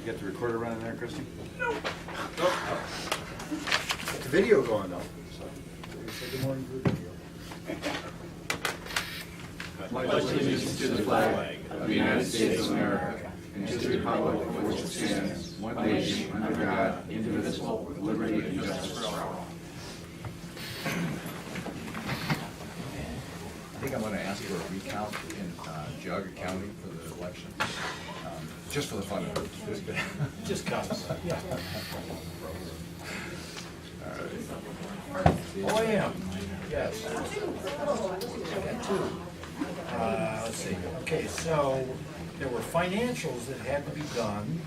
You got the recorder running there, Christie? It's a video going though. So, say good morning to the video. I pledge allegiance to the flag of the United States of America and to the republic for which it stands, one nation, under God, indivisible, with liberty and justice for all. I think I'm going to ask for a recount in Geauga County for the election, just for the fun of it. Just counts. Yeah. Oh, I am. Yes. Let's see. Okay, so there were financials that had to be done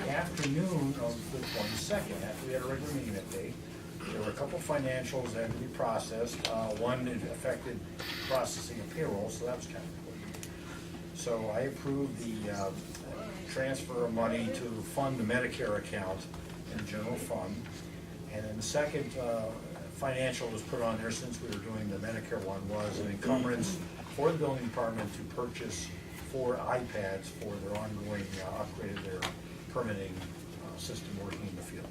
the afternoon of the 22nd, after we had a regular meeting that day. There were a couple financials that had to be processed. One that affected processing of payroll, so that was kind of important. So I approved the transfer of money to fund the Medicare account in the general fund. And then the second financial was put on there, since we were doing the Medicare one, was an encumbrance for the building department to purchase 4 iPads for their ongoing upgrade of their permitting system working in the field.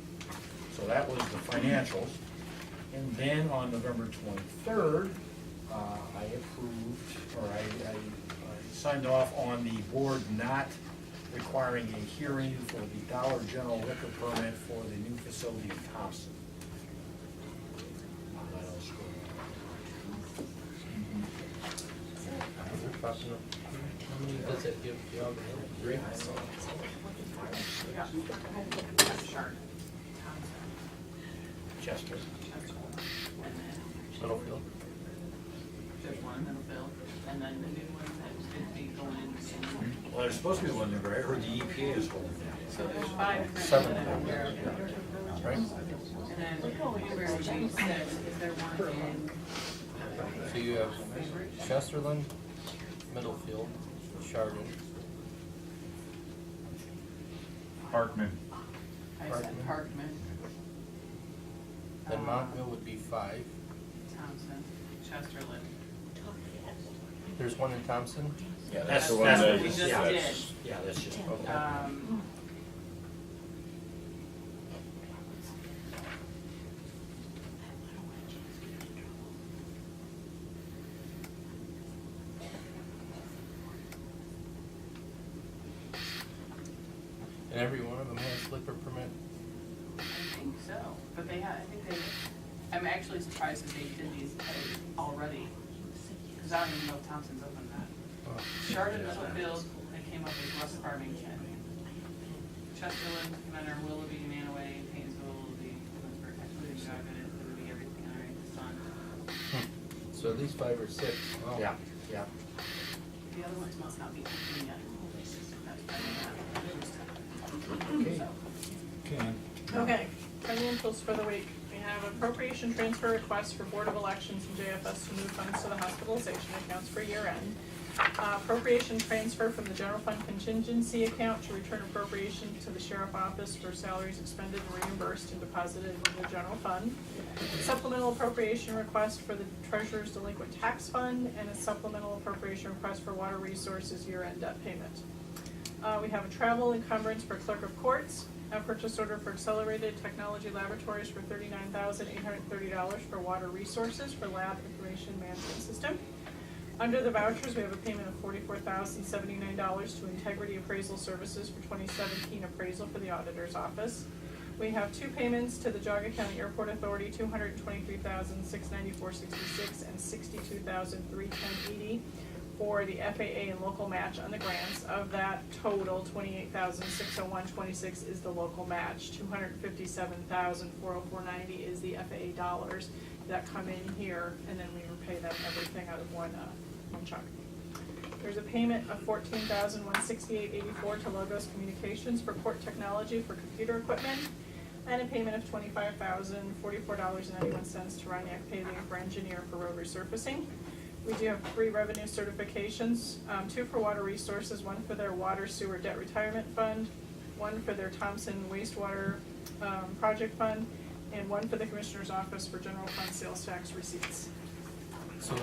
So that was the financials. And then on November 23rd, I approved, or I signed off on the board not requiring a hearing for the Dollar General liquor permit for the new facility in Thompson. How many does that give Geauga? 3? Chester. Middlefield? There's one in Middlefield, and then the new one that's going to be going in. Well, there's supposed to be one there, I heard the EPA is holding that. So there's 5 different. 7. that I'm aware of. Right? And then Newberry would be 6, is there one in? So you have Chesterland, Middlefield, Chardon, Parkman. I said Parkman, then Montville would be 5. Thompson, Chesterland. There's one in Thompson? Yeah, That's the the one one that we just did. Yeah, that's just, okay. And every one of them has liquor permit? I think so, but they had, I think they, I'm actually surprised that they did these already, because I don't even know if Thompson's opened that. Oh. Chardon, Middlefield, they came up with West Farmington. Chesterland, Menor, Willoughby, Manaway, Painesville, Willoughby, Williamsburg, actually, Geauga, it would be everything under the sun. So at least 5 or 6. Wow. Yeah, yeah. The other ones must not be open yet. Okay. Ken. Okay, financials for the week. We have appropriation transfer requests for Board of Elections and JFS to move funds to the hospitalization accounts for year end. Appropriation transfer from the general fund contingency account to return appropriation to the sheriff office for salaries expended and reimbursed and deposited into the general fund. Supplemental appropriation request for the treasurer's delinquent tax fund, and a supplemental appropriation request for water resources year-end debt payment. We have a travel encumbrance for clerk of courts, a purchase order for Accelerated Technology Laboratories for $39,830 for water resources for lab information management system. Under the vouchers, we have a payment of $44,079 to Integrity Appraisal Services for 2017 appraisal for the auditor's office. We have 2 payments to the Geauga County Airport Authority, $223,694.66 and $62,310.80 for the FAA and local match on the grants. Of that total, $28,601.26 is the local match. $257,404.90 is the FAA dollars that come in here, and then we repay them everything out of one chunk. There's a payment of $14,168.84 to Logos Communications for port technology for computer equipment, and a payment of $25,044.91 to Roniak Paving for engineer for road resurfacing. We do have 3 revenue certifications, 2 for water resources, 1 for their water sewer debt retirement fund, 1 for their Thompson wastewater project fund, and 1 for the Commissioner's Office for general fund sales tax receipts. So,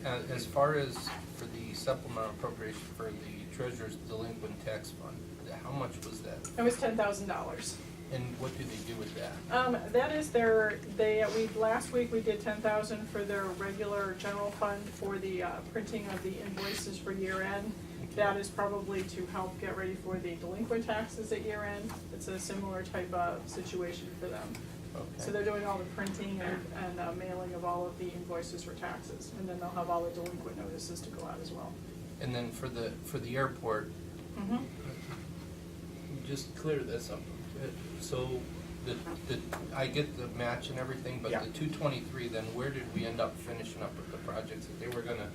as far as for the supplemental appropriation for the treasurer's delinquent tax fund, how much was that? It was $10,000. And what do they do with that? That is last week we did 10,000 for their regular general fund for the printing of the invoices for year end. That is probably to help get ready for the delinquent taxes at year end. It's a similar type of situation for them. So they're doing all the printing and mailing of all of the invoices for taxes, and then they'll have all the delinquent notices to go out as well. And then for the airport, just clear this up. So I get the match and everything, but Yeah. the 223, then where did we end up finishing up with the projects that they were gonna,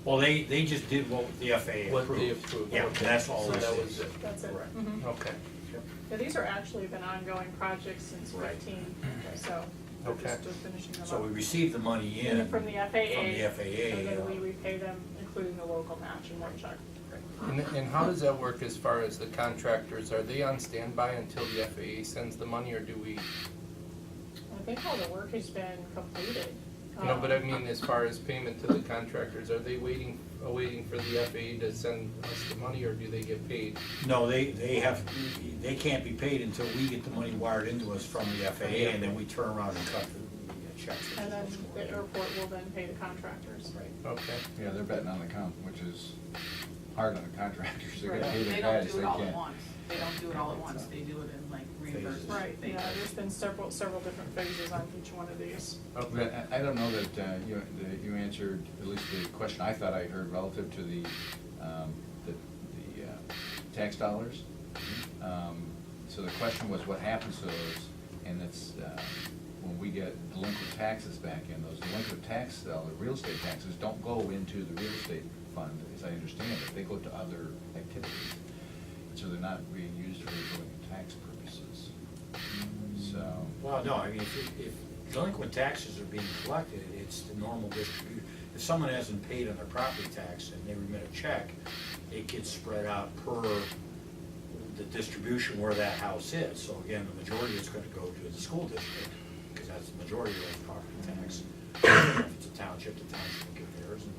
Well, they just did what the FAA approved. what they approved? Yeah, Okay. that's all So this that is. was it. That's it. Correct. Mhm. Okay. Yeah, these are actually been ongoing projects since Right. 15, so we're Okay. just finishing them up. So we received the money in. From the FAA. From the FAA. And then we repay them, including the local match in one check. And how does that work as far as the contractors? Are they on standby until the FAA sends the money, or do we? I think all the work has been completed. No, but I mean, as far as payment to the contractors, are they waiting for the FAA to send us the money, or do they get paid? No, they can't be paid until we get the money wired into us from the FAA, and then we turn around and cut the checks. And then the airport will then pay the contractors. Right. Okay. Yeah, they're betting on the count, which is hard on the contractors. They're gonna Right. pay They their don't guys, do they it all at can't. once. They don't do it all at once. They do it in like reimbursement. Right, yeah, phases. there's been several different phases on each one of these. Okay. I don't know that you answered at least the question I thought I heard relative to the tax dollars. So the question was, what happens to those? And it's, when we get delinquent taxes back in, those delinquent tax, the real estate taxes don't go into the real estate fund, as I understand it. They go to other activities. So they're not being used for delinquent tax purposes. So. Well, no, I mean, if delinquent taxes are being collected, it's the normal distribution. If someone hasn't paid on their property tax and they remit a check, it gets spread out per the distribution where that house is. So again, the majority is gonna go to the school district, because that's the majority of the property tax. If it's a township, the township will get theirs, and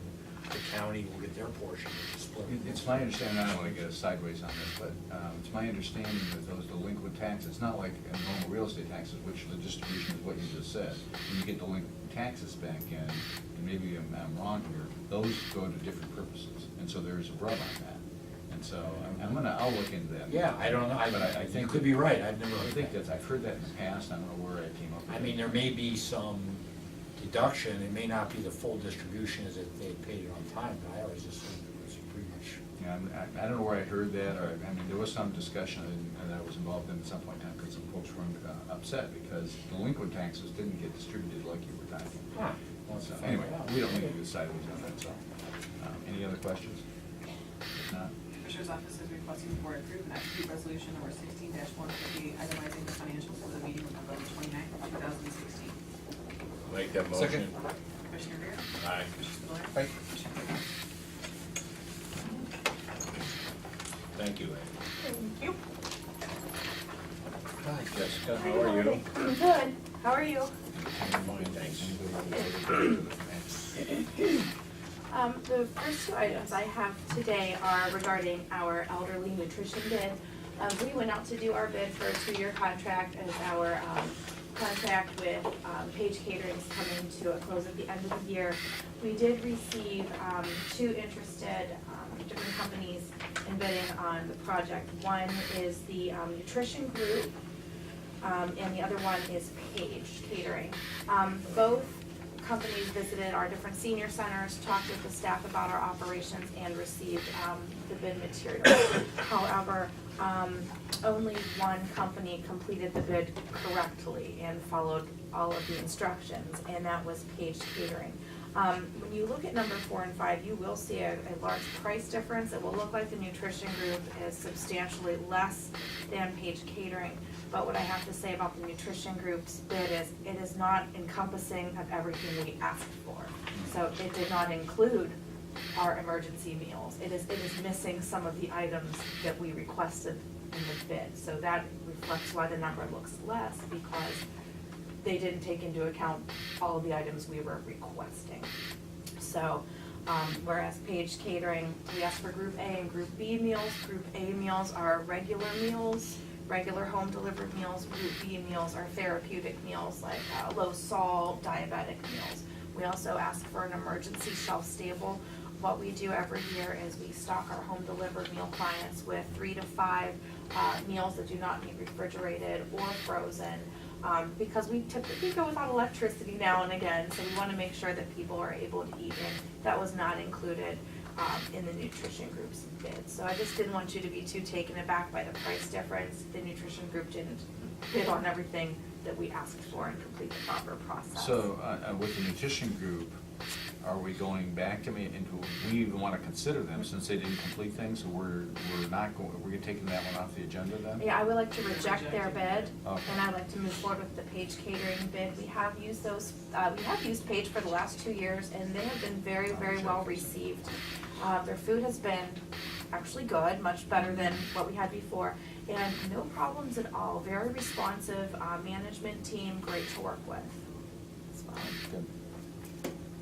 the county will get their portion, which is split. It's my understanding, I don't want to get us sideways on this, but it's my understanding that those delinquent taxes, it's not like normal real estate taxes, which the distribution is what you just said. When you get delinquent taxes back in, and maybe I'm wrong here, those go to different purposes. And so there's a rub on that. And so I'll look into that. Yeah, I don't know, But I you think could be right, I've never I heard think that. I've heard that in the past, I don't know where I came up with it. I mean, there may be some deduction, it may not be the full distribution as if they paid it on time, but I always assumed it was pretty much. Yeah, I don't know where I heard that, or, I mean, there was some discussion and I was involved in at some point in time, because some folks were upset because delinquent taxes didn't get distributed like you were talking. Huh. So, anyway, we don't need to decide what's on that, so. Any other questions? If not, Commissioner's Office is requesting the board approve and execute resolution number 16-158, itemizing the financials for the meeting of November 29th, 2016. Make that Second. motion. Commissioner Rea? Aye. Commissioner Spillier? Aye. Commissioner Claypool? Thank you. Thank you. Hi, Jessica, how are you? I'm good. How are you? Fine, thanks. The first two items I have today are regarding our elderly nutrition bid. We went out to do our bid for a 2-year contract as our contract with Page Catering is coming to a close at the end of the year. We did receive 2 interested different companies in bidding on the project. One is the nutrition group, and the other one is Page Catering. Both companies visited our different senior centers, talked with the staff about our operations, and received the bid materials. However, only one company completed the bid correctly and followed all of the instructions, and that was Page Catering. When you look at number 4 and 5, you will see a large price difference. It will look like the nutrition group is substantially less than Page Catering. But what I have to say about the nutrition group's bid is it is not encompassing of everything we asked for. So it did not include our emergency meals. It is missing some of the items that we requested in the bid. So that reflects why the number looks less, because they didn't take into account all of the items we were requesting. So Whereas Page Catering, we ask for Group A and Group B meals. Group A meals are regular meals, regular home delivered meals. Group B meals are therapeutic meals like low salt, diabetic meals. We also ask for an emergency shelf stable. What we do every year is we stock our home delivered meal clients with 3 to 5 meals that do not need refrigerated or frozen. Because we typically go without electricity now and again, so we want to make sure that people are able to eat in. That was not included in the nutrition group's bid. So I just didn't want you to be too taken aback by the price difference. The nutrition group didn't bid on everything that we asked for and complete the proper process. So, with the nutrition group, are we going back to me, and do we even want to consider them since they didn't complete things, so we're not going, we're taking that one off the agenda then? Yeah, I would like to reject their bid, Okay. and I'd like to move forward with the Page Catering bid. We have used those, we have used Page for the last 2 years, and they have been very, very well received. Their food has been actually good, much better than what we had before, and no problems at all. Very responsive, management team, great to work with. As well. Good.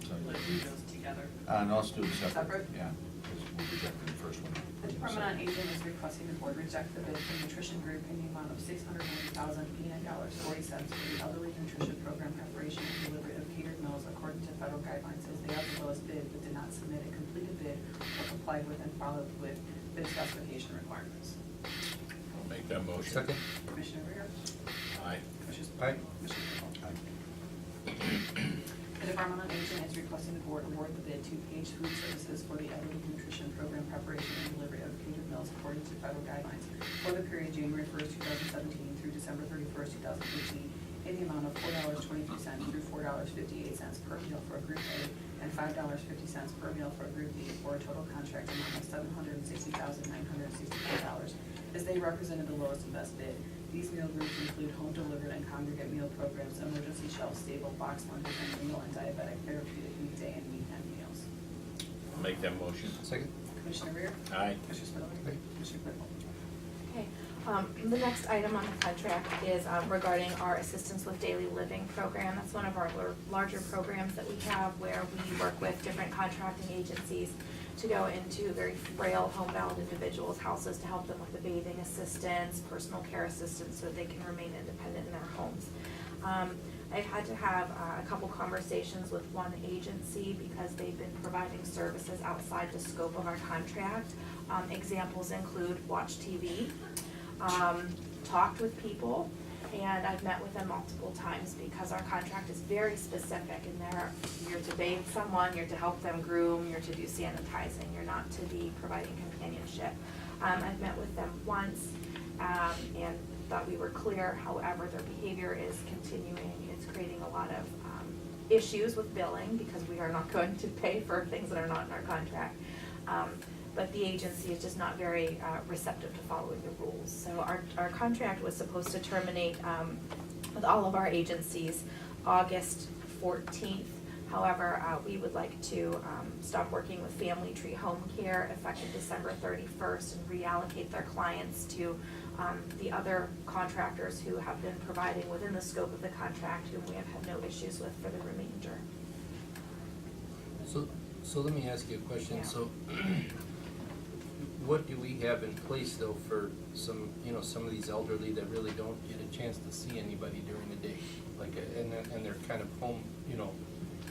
So, Let's do those together. no, let's do them separate. Separate? Yeah, because we rejected the first one. The Department on Aging is requesting the board reject the bid from Nutrition Group in the amount of $690,089.40 for the elderly nutrition program preparation and delivery of catered meals according to federal guidelines, as they are the lowest bid but did not submit a completed bid or complied with and followed with bid specification requirements. I'll make that motion. Second? Commissioner Rea? Aye. Commissioner Aye. Spillier? Commissioner Claypool? Aye. The Department on Aging is requesting the board award the bid to Page Food Services for the elderly nutrition program preparation and delivery of catered meals according to federal guidelines for the period January 1st, 2017 through December 31st, 2018, in the amount of $4.22 through $4.58 per meal for Group A and $5.50 per meal for Group B, for a total contract amount of $760,964, as they represented the lowest and best bid. These meal groups include home delivered and congregate meal programs, emergency shelf stable, box lunches, and renal and diabetic therapeutic weekday and weekend meals. I'll make that motion. Second? Commissioner Rea? Aye. Commissioner Spillier? Aye. Commissioner Claypool? Okay, the next item on the contract is regarding our Assistance with Daily Living program. That's one of our larger programs that we have where we work with different contracting agencies to go into very frail homebound individuals' houses to help them with the bathing assistance, personal care assistance, so that they can remain independent in their homes. I've had to have a couple conversations with one agency because they've been providing services outside the scope of our contract. Examples include watch TV, talked with people, and I've met with them multiple times because our contract is very specific in there. You're to bathe someone, you're to help them groom, you're to do sanitizing, you're not to be providing companionship. I've met with them once and thought we were clear. However, their behavior is continuing. It's creating a lot of issues with billing because we are not going to pay for things that are not in our contract. But the agency is just not very receptive to following the rules. So our contract was supposed to terminate with all of our agencies August 14th. However, we would like to stop working with Family Tree Home Care effective December 31st and reallocate their clients to the other contractors who have been providing within the scope of the contract, whom we have had no issues with for the remainder. So let me ask you a question. Yeah. So what do we have in place though for some, some of these elderly that really don't get a chance to see anybody during the day? Like, and they're kind of home,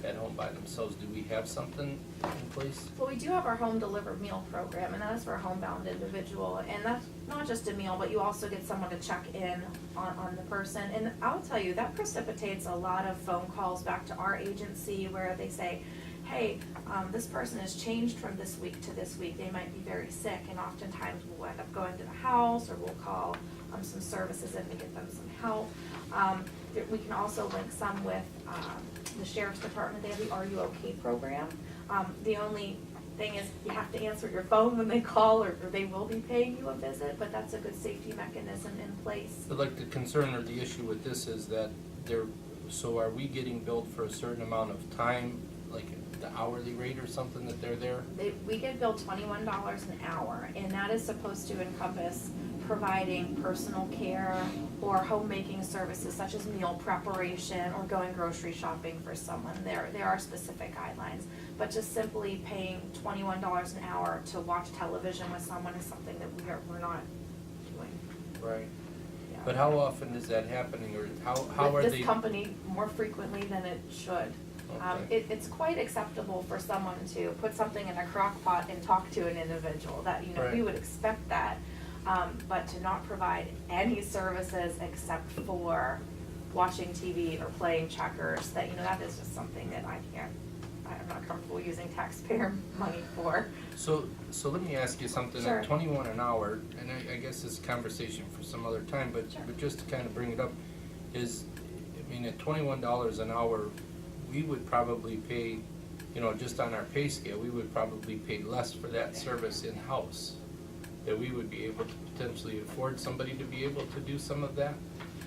at home by themselves. Do we have something in place? Well, we do have our home delivered meal program, and that is for a homebound individual. And that's not just a meal, but you also get someone to check in on the person. And I'll tell you, that precipitates a lot of phone calls back to our agency where they say, hey, this person has changed from this week to this week. They might be very sick, and oftentimes we'll end up going to the house, or we'll call some services in to get them some help. We can also link some with the Sheriff's Department. They have the Are You OK program. The only thing is you have to answer your phone when they call, or they will be paying you a visit, but that's a good safety mechanism in place. But like the concern or the issue with this is that so are we getting billed for a certain amount of time? like the hourly rate or something that they're there? We get billed $21 an hour, and that is supposed to encompass providing personal care or homemaking services such as meal preparation or going grocery shopping for someone. There are specific guidelines, but just simply paying $21 an hour to watch television with someone is something that we're not doing. Right. Yeah. But how often is that happening, or how are With they? this company more frequently than it should. Okay. It's quite acceptable for someone to put something in a crock pot and talk to an individual, that, we Right. would expect that. But to not provide any services except for watching TV or playing checkers, that, that is just something that I'm not comfortable using taxpayer money for. So let me ask you something, Sure. at 21 an hour, and I guess this is conversation for some other time, but, Sure. but just to kind of bring it up, is, at $21 an hour, we would probably pay, just on our pay scale, we would probably pay less for that service in-house. That we would be able to potentially afford somebody to be able to do some of that?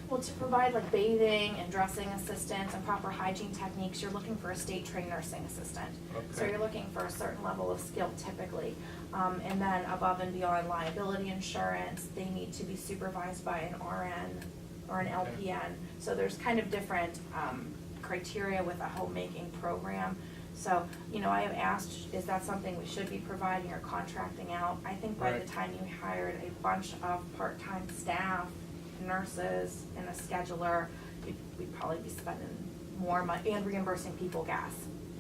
Well, to provide like bathing and dressing assistance and proper hygiene techniques, you're looking for a state trained nursing assistant. So Okay. you're looking for a certain level of skill typically. And then above and beyond liability insurance, they need to be supervised by an RN or an Okay. LPN. So there's kind of different criteria with a homemaking program. So, I have asked, is that something we should be providing or contracting out? I think by the Right. time you hired a bunch of part-time staff, nurses, and a scheduler, we'd probably be spending more money and reimbursing people gas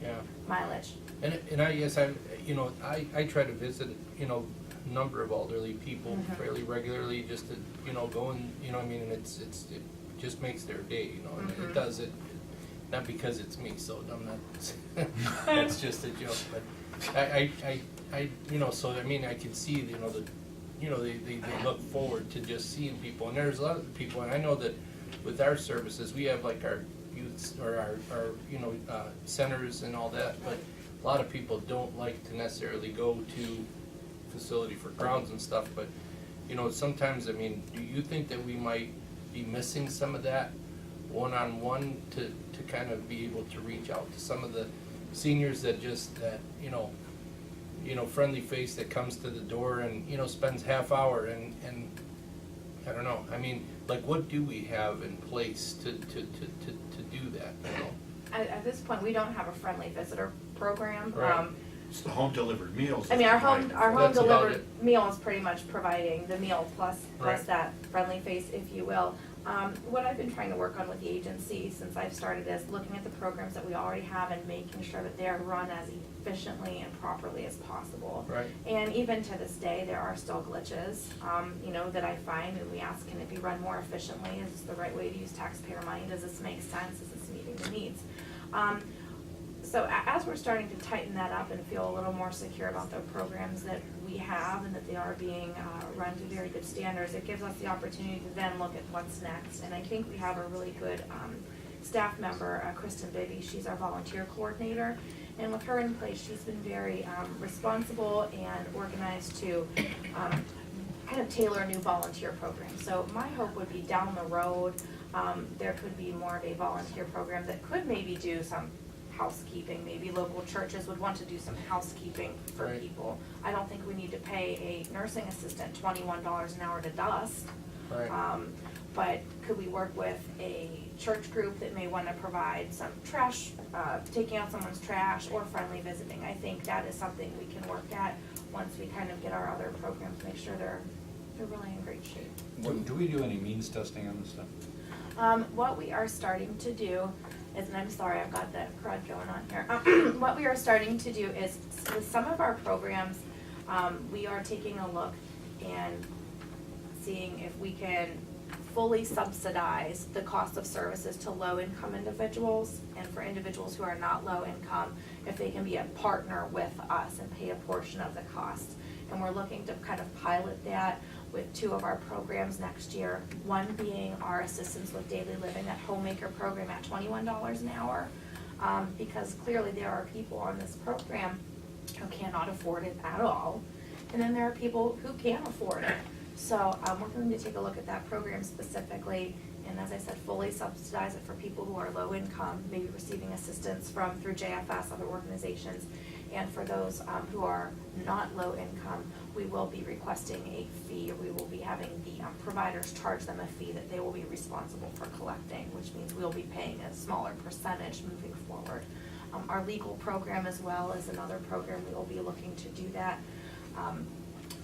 Yeah. mileage. And I guess I try to visit, a number of elderly people Mhm. fairly regularly, just to, go and, and it just makes their day, and Mhm. it does it, not because it's me, so I'm not, that's just a joke, but I so I can see, they look forward to just seeing people, and there's a lot of people, and I know that with our services, we have like our youths, or our centers and all that, but a lot of people don't like to necessarily go to facility for crowds and stuff, but, sometimes, do you think that we might be missing some of that one-on-one to kind of be able to reach out to some of the seniors that friendly face that comes to the door and, spends half hour and I don't know, what do we have in place to do that, At this point, we don't have a friendly visitor program. Right. It's the home delivered meals. Our home That's about delivered meal is pretty much providing the meal plus Right. that friendly face, if you will. What I've been trying to work on with the agency since I've started is looking at the programs that we already have and making sure that they're run as efficiently and properly as possible. Right. And even to this day, there are still glitches, that I find, and we ask, can it be run more efficiently? Is this the right way to use taxpayer money? Does this make sense? Is this meeting the needs? So as we're starting to tighten that up and feel a little more secure about the programs that we have and that they are being run to very good standards, it gives us the opportunity to then look at what's next. And I think we have a really good staff member, Kristen Bibby. She's our volunteer coordinator. And with her in place, she's been very responsible and organized to kind of tailor a new volunteer program. So my hope would be down the road, there could be more of a volunteer program that could maybe do some housekeeping. Maybe local churches would want to do some housekeeping for Right. people. I don't think we need to pay a nursing assistant $21 an hour to dust. Right. But could we work with a church group that may want to provide some trash, taking out someone's trash, or friendly visiting? I think that is something we can work at once we kind of get our other programs, make sure they're really in great shape. Do we do any means testing on this stuff? What we are starting to do is, and I'm sorry, I've got that crud going on here. What we are starting to do is, with some of our programs, we are taking a look and seeing if we can fully subsidize the cost of services to low-income individuals, and for individuals who are not low-income, if they can be a partner with us and pay a portion of the cost. And we're looking to kind of pilot that with two of our programs next year. One being our Assistance with Daily Living, that homemaker program at $21 an hour. Because clearly there are people on this program who cannot afford it at all. And then there are people who can afford it. So we're going to take a look at that program specifically and as I said, fully subsidize it for people who are low income, maybe receiving assistance through JFS, other organizations. And for those who are not low income, we will be requesting a fee, or we will be having the providers charge them a fee that they will be responsible for collecting, which means we'll be paying a smaller percentage moving forward. Our legal program as well is another program we will be looking to do that.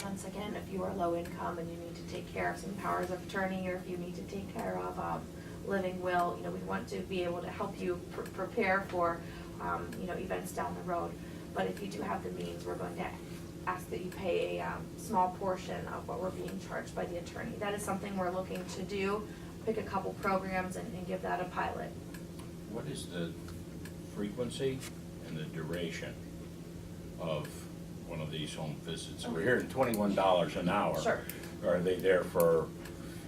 Once again, if you are low income and you need to take care of some powers of attorney, or if you need to take care of living will, we want to be able to help you prepare for events down the road. But if you do have the means, we're going to ask that you pay a small portion of what we're being charged by the attorney. That is something we're looking to do, pick a couple programs and give that a pilot. What is the frequency and the duration of one of these home visits? We're hearing $21 an hour. Sure. Are they there for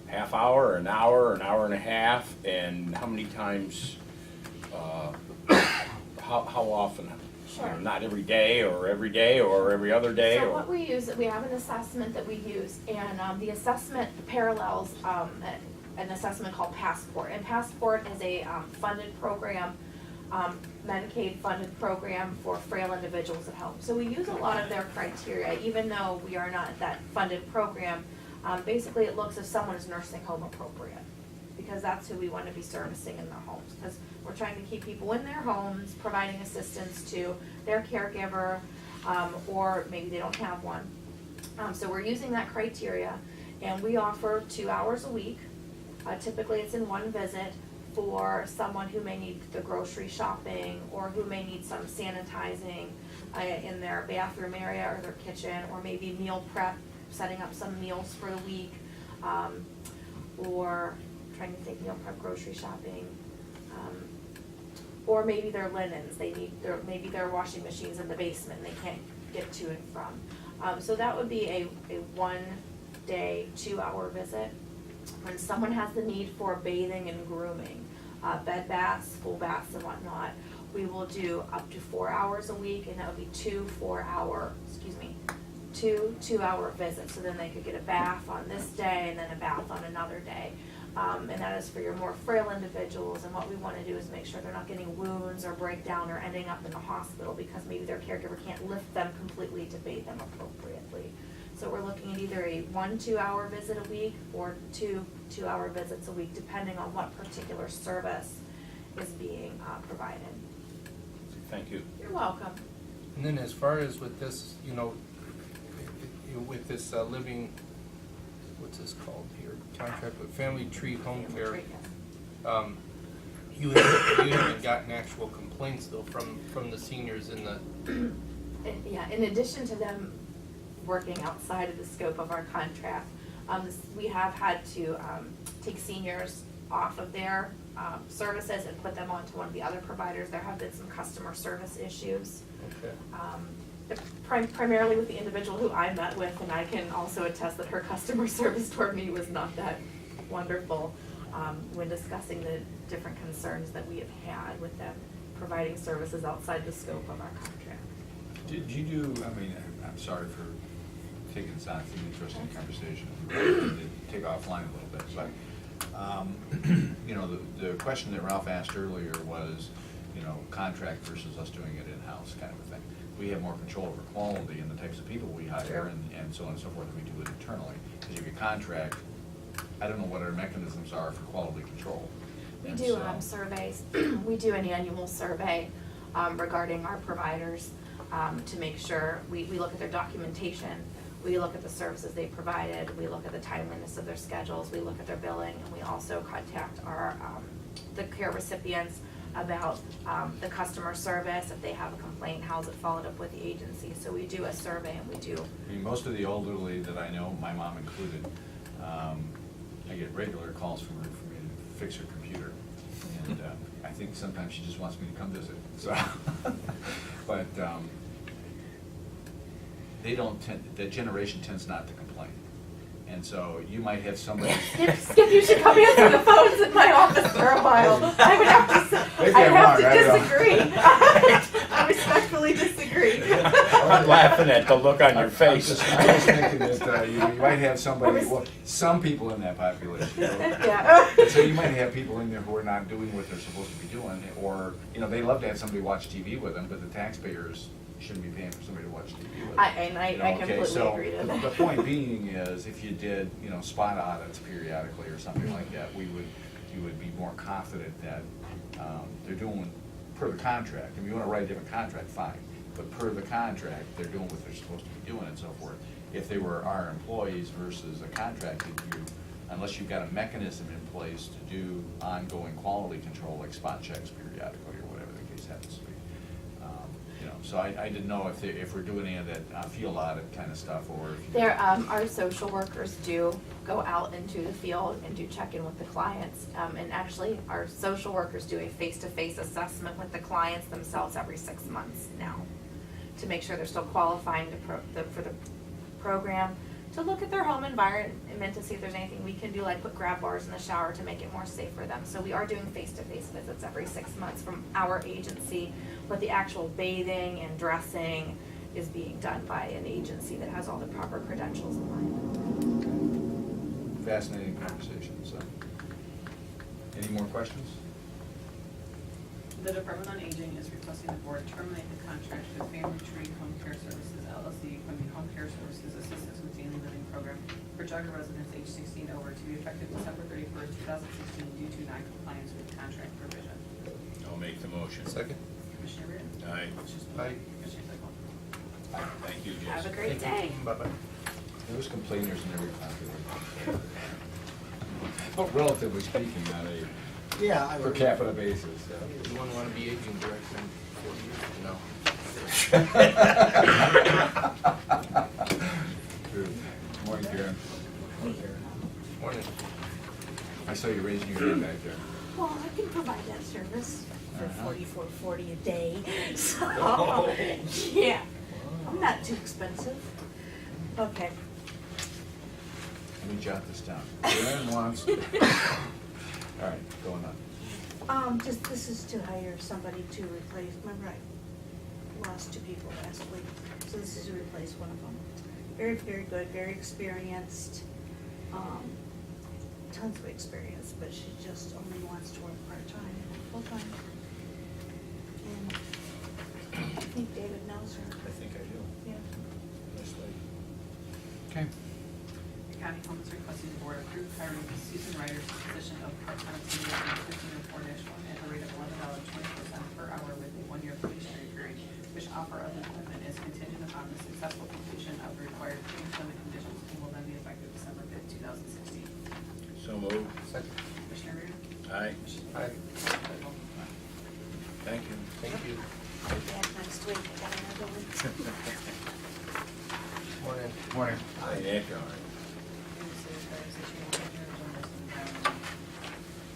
half hour, an hour and a half? And how many times, how often? Sure. Not every day or every other day? So or what we use, we have an assessment that we use, and the assessment parallels an assessment called Passport. And Passport is a funded program, Medicaid funded program for frail individuals at home. So we use a lot of their criteria, even though we are not that funded program. Basically, it looks if someone is nursing home appropriate, because that's who we want to be servicing in their homes. Because we're trying to keep people in their homes, providing assistance to their caregiver, or maybe they don't have one. So we're using that criteria, and we offer 2 hours a week. Typically, it's in one visit for someone who may need the grocery shopping, or who may need some sanitizing in their bathroom area or their kitchen, or maybe meal prep, setting up some meals for the week, or trying to think meal prep, grocery shopping, or maybe their linens. Maybe their washing machine's in the basement and they can't get to and from. So that would be a 1 day, 2 hour visit. When someone has the need for bathing and grooming, bed baths, full baths and whatnot, we will do up to 4 hours a week, and that would be two 2-hour visits. So then they could get a bath on this day and then a bath on another day. And that is for your more frail individuals, and what we want to do is make sure they're not getting wounds or breakdown or ending up in the hospital because maybe their caregiver can't lift them completely to bathe them appropriately. So we're looking at either a 1 2-hour visit a week or 2 2-hour visits a week, depending on what particular service is being provided. Thank you. You're welcome. And then as far as with this, with this living, what's this called here, contract with Family Tree Home Care, you haven't gotten actual complaints though from the seniors in the. Yeah, in addition to them working outside of the scope of our contract, we have had to take seniors off of their services and put them onto one of the other providers. There have been some customer service issues. Okay. Primarily with the individual who I met with, and I can also attest that her customer service toward me was not that wonderful when discussing the different concerns that we have had with them providing services outside the scope of our contract. Did you do, I'm sorry for taking this on, it's an interesting conversation. We really need to take offline a little bit, but, the question that Ralph asked earlier was, contract versus us doing it in-house kind of a thing. We have more control over quality and the types of people we hire and so on and so forth than we do it internally. Because you get contract, I don't know what our mechanisms are for quality control. We do surveys. We do an annual survey regarding our providers to make sure we look at their documentation, we look at the services they provided, we look at the timeliness of their schedules, we look at their billing, and we also contact our the care recipients about the customer service. If they have a complaint, how's it followed up with the agency? So we do a survey, and we do. Most of the elderly that I know, my mom included, I get regular calls from her for me to fix her computer. And I think sometimes she just wants me to come visit. So, but they don't tend, that generation tends not to complain. And so you might have somebody. Skip, you should come answer the phones in my office for a while. I would have to disagree. I respect respectfully disagree. I'm laughing at the look on your face. I was thinking that you might have somebody, well, some people in that population. Yeah. And so you might have people in there who are not doing what they're supposed to be doing, or, they love to have somebody watch TV with them, but the taxpayers shouldn't be paying for somebody to watch TV with them. I completely agree to that. The point being is, if you did, spot audits periodically or something like that, you would be more confident that they're doing per the contract. If you wanna write a different contract, fine, but per the contract, they're doing what they're supposed to be doing and so forth. If they were our employees versus a contracted group, unless you've got a mechanism in place to do ongoing quality control, like spot checks periodically or whatever the case happens to be. So I didn't know if we're doing any of that field audit kind of stuff, or if you. There, our social workers do go out into the field and do check-in with the clients. And actually, our social workers do a face-to-face assessment with the clients themselves every 6 months now, to make sure they're still qualifying for the program, to look at their home environment to see if there's anything we can do, like put grab bars in the shower to make it more safe for them. So we are doing face-to-face visits every 6 months from our agency, but the actual bathing and dressing is being done by an agency that has all the proper credentials in line. Fascinating conversation, so. Any more questions? The Department on Aging is requesting the board terminate the contract with Family Tree Home Care Services LLC from the Home Care Services Assistance with Daily Living Program for Geauga residents age 16 over to be effective December 31st, 2016 due to non-compliance with the contract provision. I'll make the motion. Second. Commissioner Rea? Aye. Commissioner Aye. Spillier? Commissioner Claypool? Thank you, Jessica. Have a great day. Bye-bye. There's complainers in every population. But relatively speaking, on a Yeah, per capita basis. You wouldn't want to be aging director in 40 years? No. True. Morning, Karen. Morning. I saw you raising your hand back there. Well, I can provide that service for Uh-huh. $44.40 a day, so, yeah, I'm not too expensive. Okay, Let me jot this down. Karen wants. All right, going on. this is to hire somebody to replace, remember I lost 2 people last week, so this is to replace one of them. Very, very good, very experienced, tons of experience, but she just only wants to work part-time, full-time. And I think David knows her. I think I do. Yeah. Nice lady. Okay. The county home is requesting the board approve hiring Susan Ryder to the position of part-time senior in 1504-1 at the rate of $11.24 per hour with a 1-year probationary period, which offer of employment is contingent upon the successful completion of the required pre-employment conditions and will then be effective December 5th, 2016. So moved. Second. Commissioner Rea? Aye. Aye. Commissioner Claypool? Thank you. Thank you. Back next week, I got another week. Morning. Morning. Aye, Nick, all right.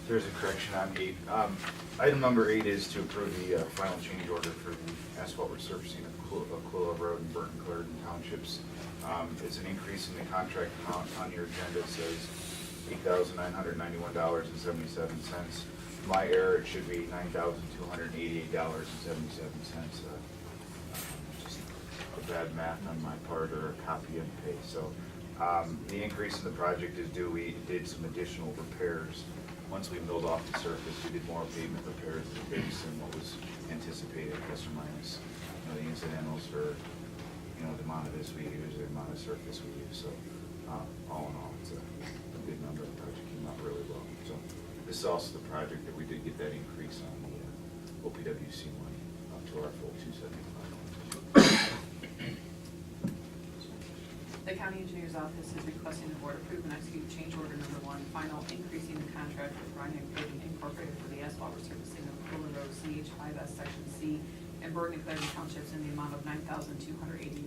There's a correction on 8. Item number 8 is to approve the final change order for the asphalt resurfacing of Aquila Road and Burton Clarendon Townships. It's an increase in the contract amount on your agenda. It says $8,991.77. My error, it should be $9,288.77. Just a bad math on my part, or a copy and paste. So the increase in the project is due. We did some additional repairs. Once we milled off the surface, we did more pavement repairs at the base than what was anticipated, plus or minus, the incidentals for, the amount of this we use, the amount of surface we use. So all in all, it's a good number. The project came out really well. So this is also the project that we did get that increase on the OPWC money up to our full $275. The county engineer's office is requesting the board approve and execute change order number 1, final increasing the contract with Ryan Paving Incorporated for the asphalt resurfacing of Aquila Road CH5S Section C and Burton and Clarendon Townships in the amount of $9,288.77.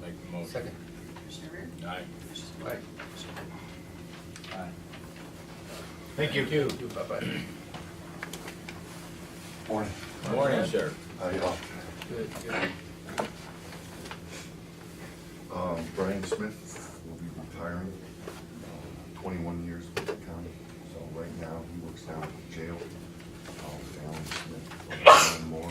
Make the motion. Second. Commissioner Rea? Aye. Commissioner Aye. Spillier? Aye. Thank you. Thank you. Bye-bye. Morning. Morning, sir. How y'all? Good, good. Brian Smith will be retiring, 21 years with the county. So right now, he works down at the jail. Alan Smith, more.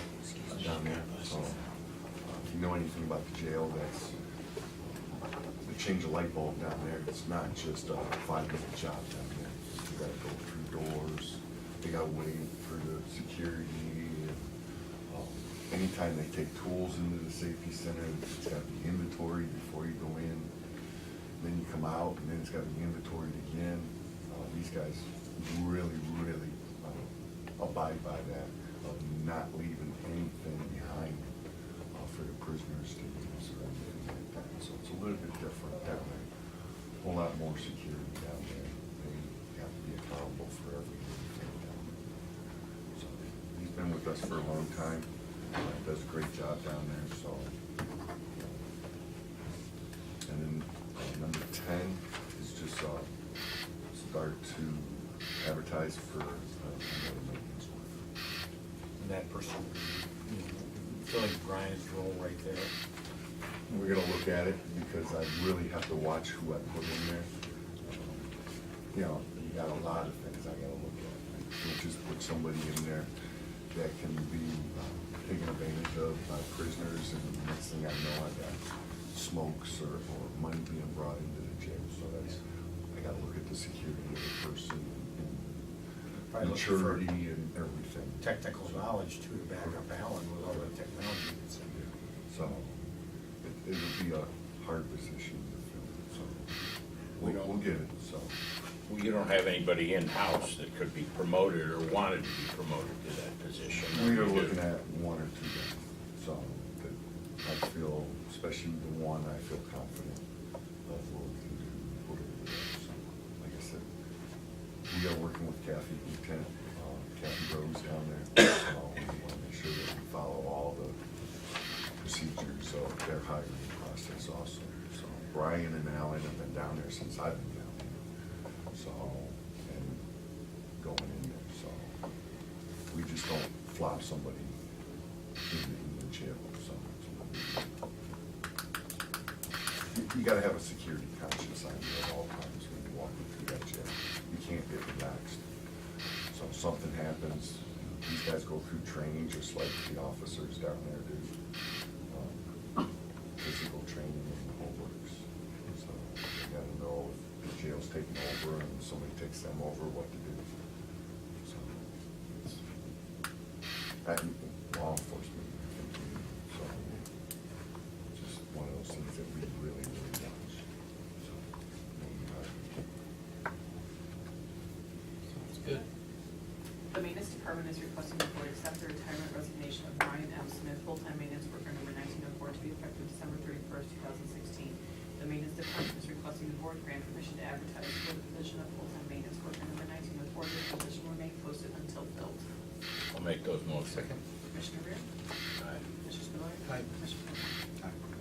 change a light bulb down there, it's not just a 5-minute job down there. You gotta go through doors, they gotta wait for the security. Anytime they take tools into the safety center, it's gotta be inventoried before you go in. Then you come out, and then it's gotta be inventoried again. These guys really abide by that, of not leaving anything behind for the prisoners to use or anything like that. So it's a little bit different down there. A whole lot more security down there. They have to be accountable for everything down there. So he's been with us for a long time. Does a great job down there, so. And then number 10 is just start to advertise for another maintenance worker. And that person, filling Brian's role right there. We're gonna look at it because I really have to watch who I put in there. You know, you got a lot of things I gotta look at. I can't just put somebody in there that can be taken advantage of by prisoners, and the next thing I know, I got smokes or money being brought into the jail. So that's, I gotta look at the security of the person and Probably looking for maturity and everything. technical knowledge too, to back up Alan with all the technology that's in there. So it'll be a hard position to fill, so we'll get it, so. Well, you don't have anybody in-house that could be promoted or wanted to be promoted to that position. We are looking at 1 or 2 guys, so that I feel, especially the one, I feel confident of what we can do, put over there. So, like I said, we are working with Kathy, Lieutenant Kathy Rose down there. So we want to make sure that we follow all the procedures of their hiring process also. So Brian and Alan have been down there since I've been down there. So, and going in there, so we just don't flop somebody in the jail, so. You gotta have a security conscience on you at all times when you're walking through that jail. You can't get relaxed. So if something happens, these guys go through training just like the officers down there do. Physical training and the whole works. So you gotta know if the jail's taking over and somebody takes them over, what to do. So it's, that law enforcement, so just one of those things that we really watch. So, Sounds good. The maintenance department is requesting the board accept the retirement resignation of Ryan M. Smith, full-time maintenance worker number 1904, to be effective December 31st, 2016. The maintenance department is requesting the board grant permission to advertise for the position of full-time maintenance worker number 1904. The position will remain posted until filled. I'll make those motions. Second. Commissioner Rea? Aye. Commissioner Spillier? Aye. Commissioner Claypool?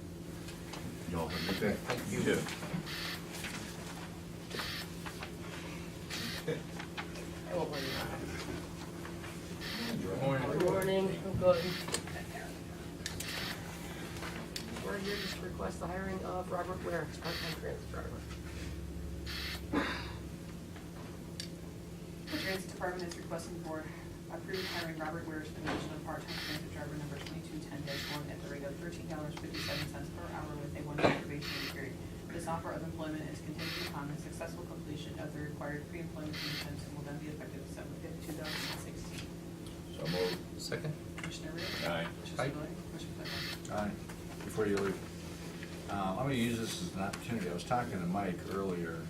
y'all have a good day. Thank you. You too. Morning. Good morning, I'm good. We're here just to request the hiring of Robert Ware, part-time transit driver. The transit department is requesting the board approve hiring Robert Ware to the position of part-time transit driver number 2210-1 at the rate of $13.57 per hour with a 1-year probationary period. This offer of employment is contingent upon the successful completion of the required pre-employment commitments and will then be effective December 5th, 2016. So moved. Second. Commissioner Rea? Aye. Commissioner Aye. Spillier? Commissioner Claypool? Aye. Before you leave, I'm gonna use this as an opportunity. I was talking to Mike earlier.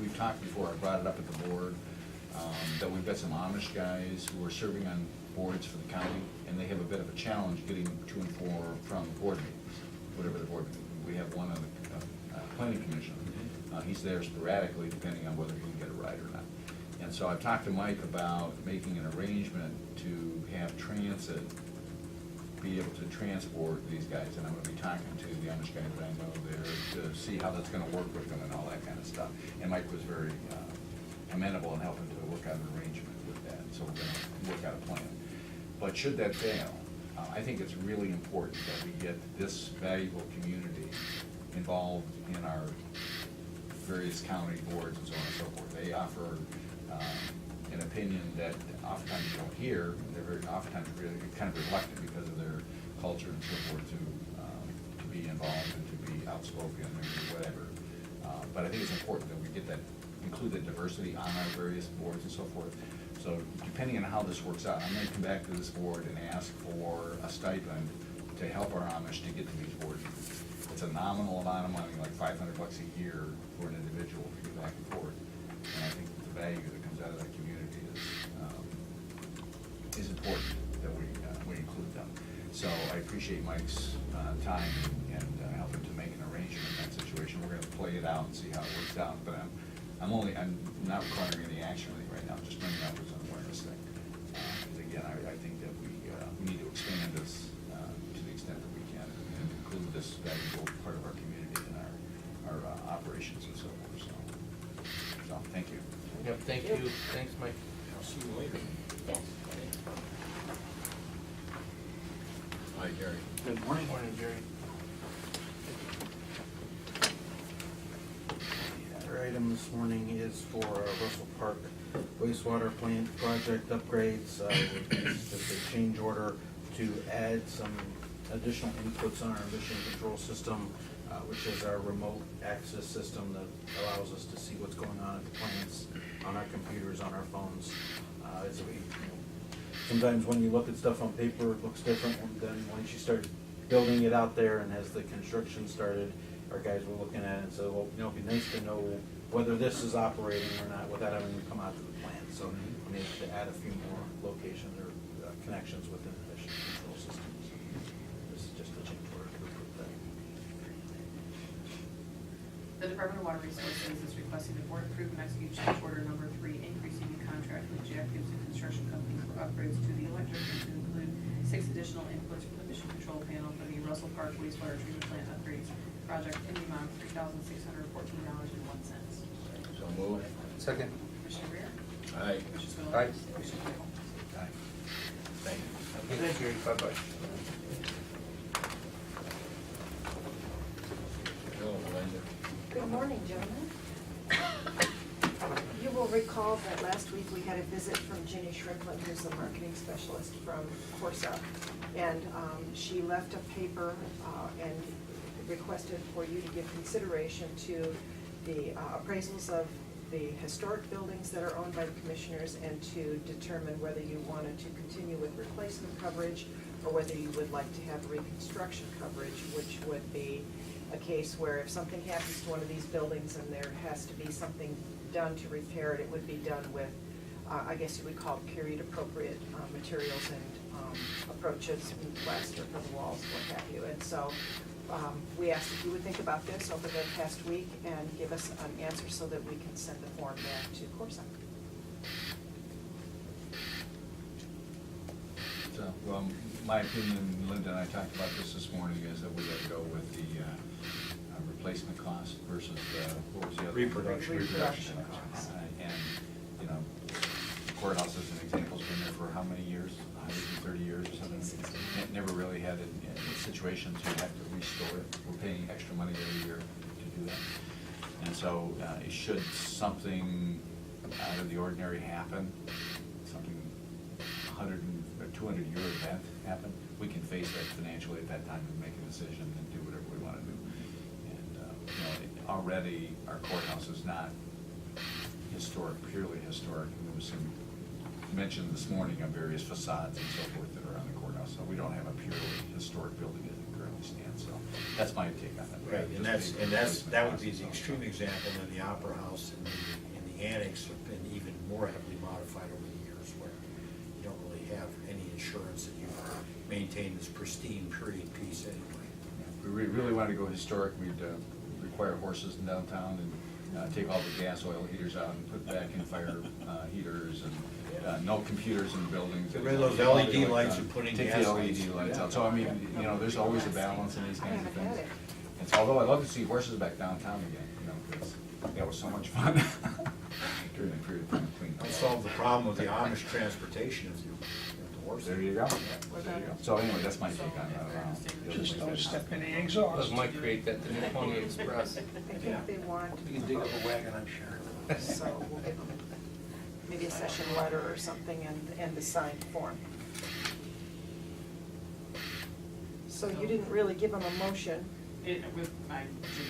We've talked before, I brought it up at the board, that we've got some Amish guys who are serving on boards for the county, and they have a bit of a challenge getting to and from board meetings, whatever the board meeting. We have one on the planning commission. He's there sporadically, depending on whether he can get a ride or not. And so I've talked to Mike about making an arrangement to have transit be able to transport these guys, and I'm gonna be talking to the Amish guys that I know there to see how that's gonna work with them and all that kind of stuff. And Mike was very amenable in helping to work out an arrangement with that, so we're gonna work out a plan. But should that fail, I think it's really important that we get this valuable community involved in our various county boards and so on and so forth. They offer an opinion that oftentimes you don't hear, and they're very oftentimes really kind of reluctant because of their culture and so forth to be involved and to be outspoken and whatever. But I think it's important that we get that, include the diversity on our various boards and so forth. So depending on how this works out, I'm gonna come back to this board and ask for a stipend to help our Amish to get to these board meetings. It's a nominal amount of money, like $500 a year for an individual to get back and forth. And I think the value that comes out of that community is important that we include them. So I appreciate Mike's time and helping to make an arrangement in that situation. We're gonna play it out and see how it works out, but I'm not requiring any action right now, just bringing up as an awareness thing. And again, I think that we need to expand this to the extent that we can and include this valuable part of our community in our operations and so forth, so thank you. Yep, thank you, thanks, Mike. I'll see you later. Yes. Hi, Gary. Good morning. Morning, Jerry. Our item this morning is for Russell Park wastewater plant project upgrades. It's just a change order to add some additional inputs on our emission control system, which is our remote access system that allows us to see what's going on at the plants, on our computers, on our phones. Sometimes when you look at stuff on paper, it looks different than once you start building it out there, and as the construction started, our guys were looking at it and said, well, it'd be nice to know whether this is operating or not without having to come out to the plant. So we need to add a few more locations or connections within the emission control systems. This is just a change order to approve that. The Department of Water Resources is requesting the board approve and execute change order number 3, increasing the contract with Jack Gibson Construction Company for upgrades to the electric to include 6 additional inputs for the emission control panel for the Russell Park wastewater treatment plant upgrades project in the amount of $3,614.01. So move. Second. Commissioner Rea? Aye. Commissioner Spillier? Aye. Commissioner Claypool? Aye. Thank you. Thank you, bye-bye. Hello, Linda. Good morning, gentlemen. You will recall that last week we had a visit from Ginny Shrimplin, who's the marketing specialist from Corsa. And she left a paper and requested for you to give consideration to the appraisals of the historic buildings that are owned by the commissioners and to determine whether you wanted to continue with replacement coverage or whether you would like to have reconstruction coverage, which would be a case where if something happens to one of these buildings and there has to be something done to repair it, it would be done with, I guess you would call it period appropriate materials and approaches, and plaster for the walls, what have you. And so we asked if you would think about this over the past week and give us an answer so that we can send the form back to Corsa. So, well, my opinion, Linda and I talked about this morning, is that we got to go with the replacement cost versus what was the other? Reproduction. Reproduction cost. And, you know, the courthouse as an example has been there for how many years? 130 years or something. It never really had a situation to have to restore it. We're paying extra money every year to do that. And so should something out of the ordinary happen, something 100 or 200 year event happen, we can face that financially at that time and make a decision and do whatever we want to do. And already our courthouse is not historic, purely historic. And there was some mentioned this morning of various facades and so forth that are on the courthouse. So we don't have a purely historic building as it currently stands. So that's my take on it. Right, and that would be the extreme example. And the Opera House and the annex have been even more heavily modified over the years, where you don't really have any insurance that you maintain this pristine period piece anyway. If we really wanted to go historic, we'd require horses in downtown and take all the gas oil heaters out and put back in fire heaters and no computers in the buildings. Get rid of those LED lights and put in Take gas the lights. LED lights out. So I mean, there's always a balance in these I kinds of haven't had things. it. And so, although I love to see horses back downtown again, because that was so much fun during the period of time cleaning. That'll solve the problem with the Amish transportation if you have the horse. There you go. There you go. So anyway, that's my take on that. Just don't step in the exhaust. Does Mike create that, the new Pony Express? I think they want, You can dig up a wagon, I'm sure. so we'll give them maybe a session letter or something and the signed form. So you didn't really give them a motion. I didn't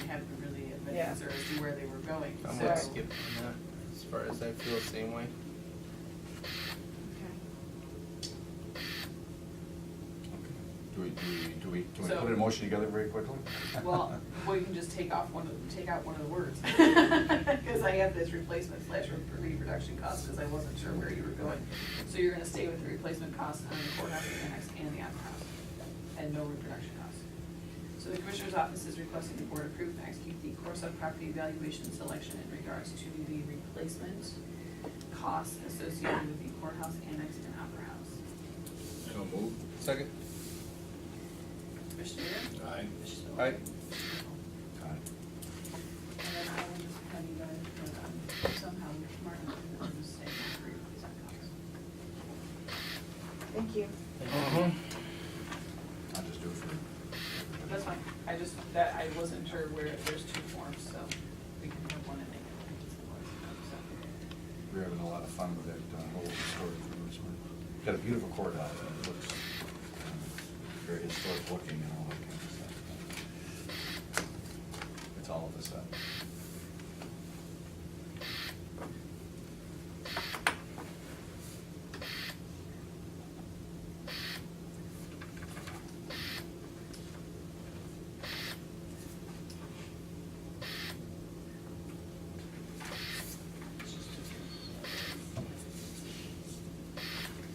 have really an Yeah. answer as to where they were going, I'm so. gonna skip on that, as far as I feel the same way. Do we So- put a motion together very quickly? Well, we can just take out one of the words. Because I have this replacement/reproduction cost, because I wasn't sure where you were going. So you're gonna stay with the replacement cost on the courthouse annex and the opera house, and no reproduction costs. So the Commissioner's Office is requesting the Board approve and execute the course of property evaluation selection in regards to the replacement costs associated with the courthouse annex and opera house. So move. Second? Commissioner Rea? Aye. Commissioner Aye. Aye. And then I will just have you guys put somehow mark it and just say for replacement costs. Thank you. I'll just do it for. That's fine, I wasn't sure where, there's two forms, so we can have one and make it. So, We're having a lot of fun with that whole historic reimbursement. Got a beautiful courthouse, and it looks very historic looking and all that kind of stuff. It's all of a sudden.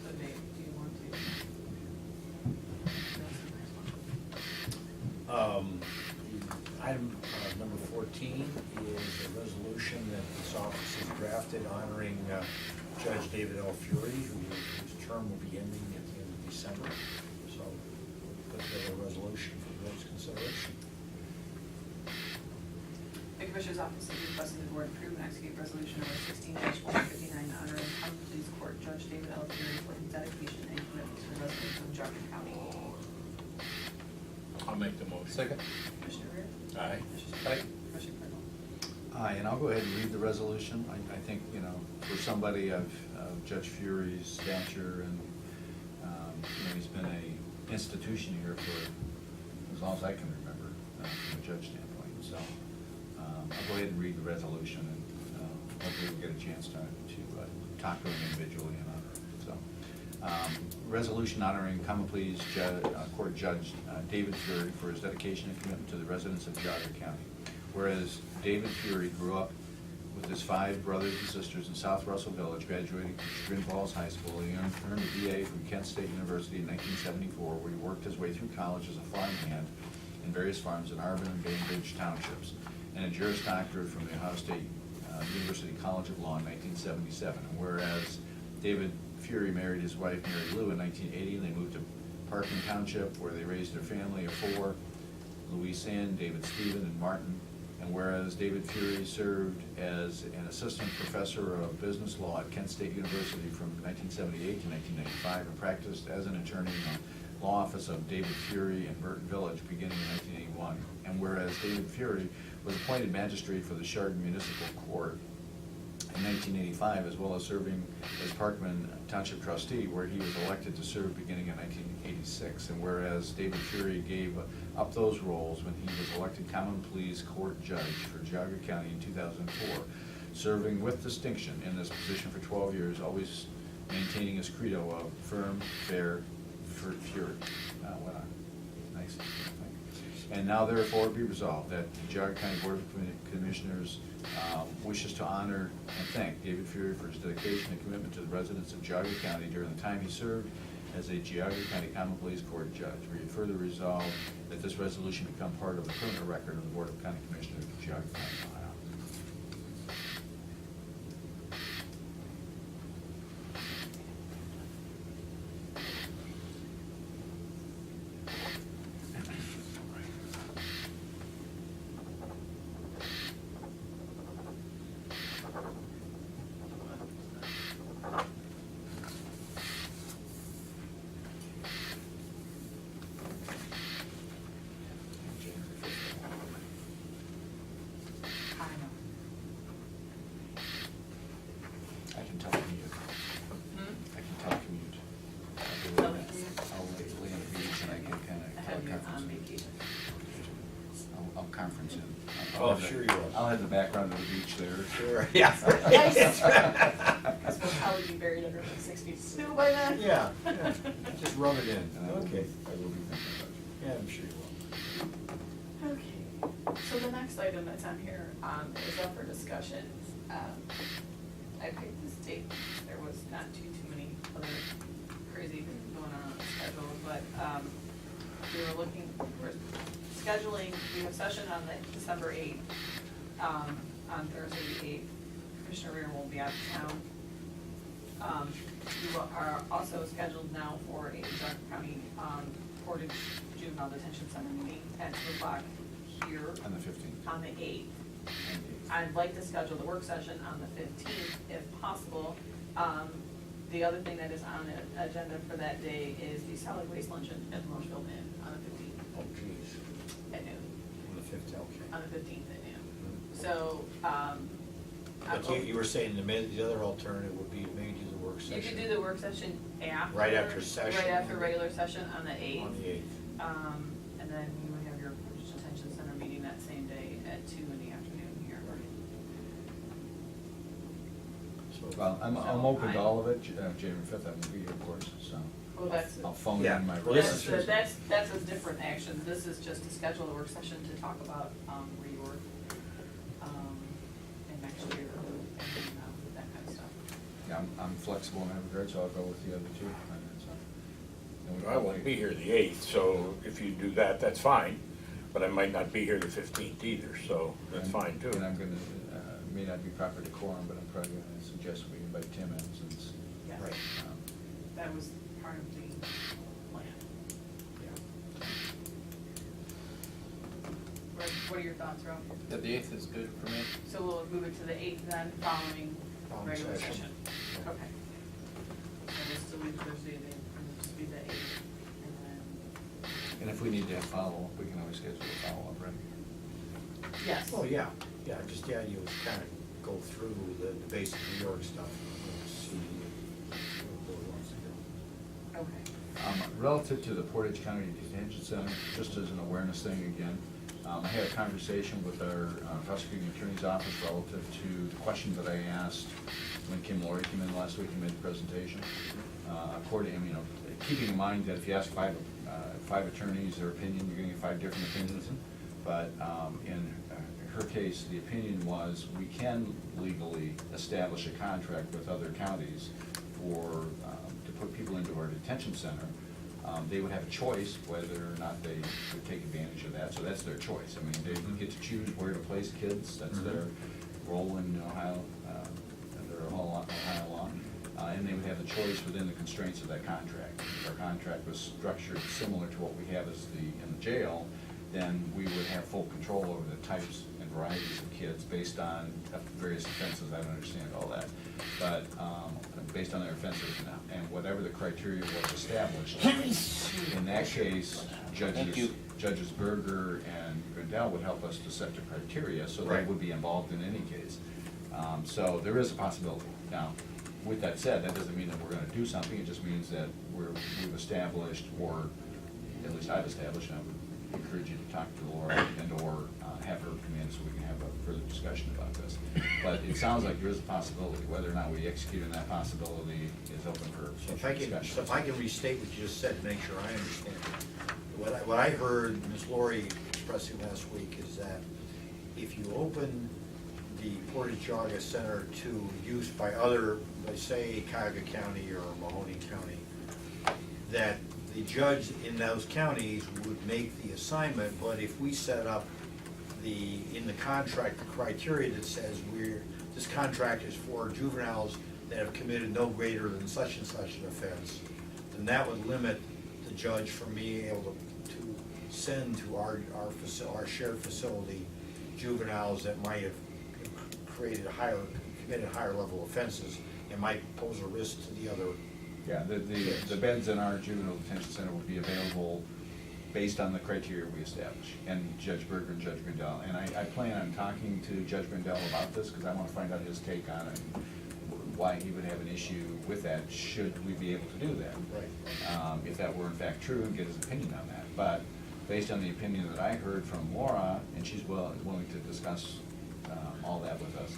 so Dave, do you want to? Item number 14 is a resolution that this office has drafted honoring Judge David L. Fury, whose term will be ending at the end of December. So we'll put together a resolution for the board's consideration. The Commissioner's Office is requesting the Board approve and execute resolution number 16-159 honoring Common Pleas Court Judge David L. Fury for his dedication and commitment to the residents of Geauga County. I'll make the motion. Second? Commissioner Rea? Aye. Commissioner Aye. Spillier? Commissioner Claypool? Aye, and I'll go ahead and read the resolution. I think, you know, for somebody of Judge Fury's stature and, you know, he's been a institution here for as long as I can remember, from a judge standpoint. So, I'll go ahead and read the resolution, and hopefully we'll get a chance to talk to him individually and honor him. So, resolution honoring Common Pleas Court Judge David Fury for his dedication and commitment to the residents of Geauga County. Whereas David Fury grew up with his 5 brothers and sisters in South Russell Village, graduating from Chagrin Falls High School. He earned a BA from Kent State University in 1974, where he worked his way through college as a farmhand in various farms in Arvin and Bainbridge townships, and a Juris Doctorate from the Ohio State University College of Law in 1977. And whereas David Fury married his wife, Mary Lou, in 1980, and they moved to Parkin Township, where they raised their family of 4, Louise Ann, David Stephen, and Martin. And whereas David Fury served as an assistant professor of business law at Kent State University from 1978 to 1995, and practiced as an attorney in the law office of David Fury in Burton Village beginning in 1981. And whereas David Fury was appointed magistrate for the Chardon Municipal Court in 1985, as well as serving as Parkman Township trustee, where he was elected to serve beginning in 1986. And whereas David Fury gave up those roles when he was elected Common Pleas Court Judge for Geauga County in 2004, serving with distinction in this position for 12 years, always maintaining his credo of firm, fair, fury. What a nice thing. And now therefore be resolved that the Geauga County Board of Commissioners wishes to honor and thank David Fury for his dedication and commitment to the residents of Geauga County during the time he served as a Geauga County Common Pleas Court Judge. We further resolve that this resolution become part of the permanent record of the Board of County Commissioners of Geauga County, Ohio. have the background of the beach there. Sure, yeah. This will probably be buried under 6 feet of snow by then. Yeah, yeah, just rub it in, And I will be okay. thinking about you. Yeah, I'm sure you will. Okay, so the next item that's on here is up for discussion. I picked this date, there was not too many other crazy things going on the schedule, but we're scheduling, we have session on the December 8th, on Thursday the 8th. Commissioner Rear will be out of town. We are also scheduled now for a Geauga County Portage Juvenile Detention Center meeting at 2 o'clock here. On the 15th. On the 8th. I'd like to schedule the work session on the 15th if possible. The other thing that is on the agenda for that day is the solid waste luncheon at the Marshville Inn on the 15th Oh, geez, at noon, on the 5th, okay. on the 15th at noon. So, But you were saying the other alternative would be maybe do the work session. you could do the work session after. Right after session. Right after regular session on the 8th. On the 8th. And then you would have your Portage Detention Center meeting that same day at 2 in the afternoon here. So- Well, I'm open to all of it. January 5th, I'm gonna be here, of course, so Well, that's, I'll phone Yeah. in my. Well, this is that's a different action. This is just to schedule a work session to talk about reorg in next year and that kind of stuff. Yeah, I'm flexible in that regard, so I'll go with the other two. And so- and we I won't be here the 8th, so if you do that, that's fine. But I might not be here the 15th either, so that's fine too. And I'm gonna, may not be proper decorum, but I'm probably gonna suggest we invite Tim in since. Yes. Right. That was part of the plan. What are your thoughts, Rob? The 8th is good for me. So we'll move it to the 8th then, following Following regular session. session? Okay. So we'll still leave Thursday, then it'll just be the 8th, and then, And if we need to have follow-up, we can always schedule a follow-up, right? yes. Oh, yeah, just the idea was kind of go through the basic New York stuff, see where the board wants to go. Okay. Relative to the Portage County Detention Center, just as an awareness thing again, I had a conversation with our prosecuting attorney's office relative to the question that I asked when Kim Laurie came in last week and made the presentation. Keeping in mind that if you ask five attorneys their opinion, you're gonna get 5 different opinions. But in her case, the opinion was we can legally establish a contract with other counties for, to put people into our detention center. They would have a choice whether or not they would take advantage of that, so that's their choice. I mean, they get to choose where to place kids, that's their role in Ohio, their whole Ohio law. And they would have the choice within the constraints of that contract. If our contract was structured similar to what we have in the jail, then we would have full control over the types and varieties of kids based on various offenses. I don't understand all that. But based on their offenses and whatever the criteria was established. In that case, Judges Berger and Grindel would help us to set the criteria, so they Right. would be involved in any case. So there is a possibility. Now, with that said, that doesn't mean that we're gonna do something, it just means that we've established, or at least I've established, and I would encourage you to talk to Laura and/or have her come in so we can have a further discussion about this. But it sounds like there is a possibility, whether or not we execute on that possibility is open for So if discussion. I can restate what you just said, to make sure I understand. What I heard Ms. Laurie expressing last week is that if you open the Portage Geauga Center to use by other, let's say Geauga County or Mahoney County, that the judge in those counties would make the assignment, but if we set up in the contract, the criteria that says this contract is for juveniles that have committed no greater than such and such an offense, then that would limit the judge from being able to send to our shared facility juveniles that might have committed higher level offenses and might pose a risk to the other. Yeah, the beds in our juvenile detention center would be available based on the criteria we establish, and Judge Berger and Judge Grindel. And I plan on talking to Judge Grindel about this, because I want to find out his take on it, and why he would have an issue with that, should we be able to do that. Right. If that were in fact true, and get his opinion on that. But based on the opinion that I heard from Laura, and she's willing to discuss all that with us.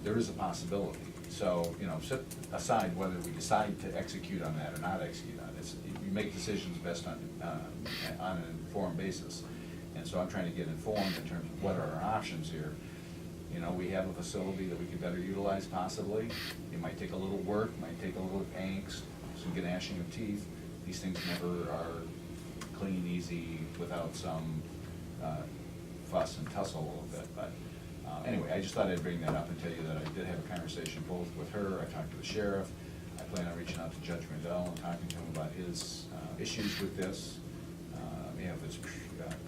There is a possibility. So, you know, set aside whether we decide to execute on that or not execute on it. You make decisions best on an informed basis. And so I'm trying to get informed in terms of what are our options here. You know, we have a facility that we could better utilize possibly. It might take a little work, might take a little angst, some gnashing of teeth. These things never are clean, easy, without some fuss and tussle a little bit. But anyway, I just thought I'd bring that up and tell you that I did have a conversation both with her, I talked to the sheriff, I plan on reaching out to Judge Rendell and talking to him about his issues with this. You know, if it's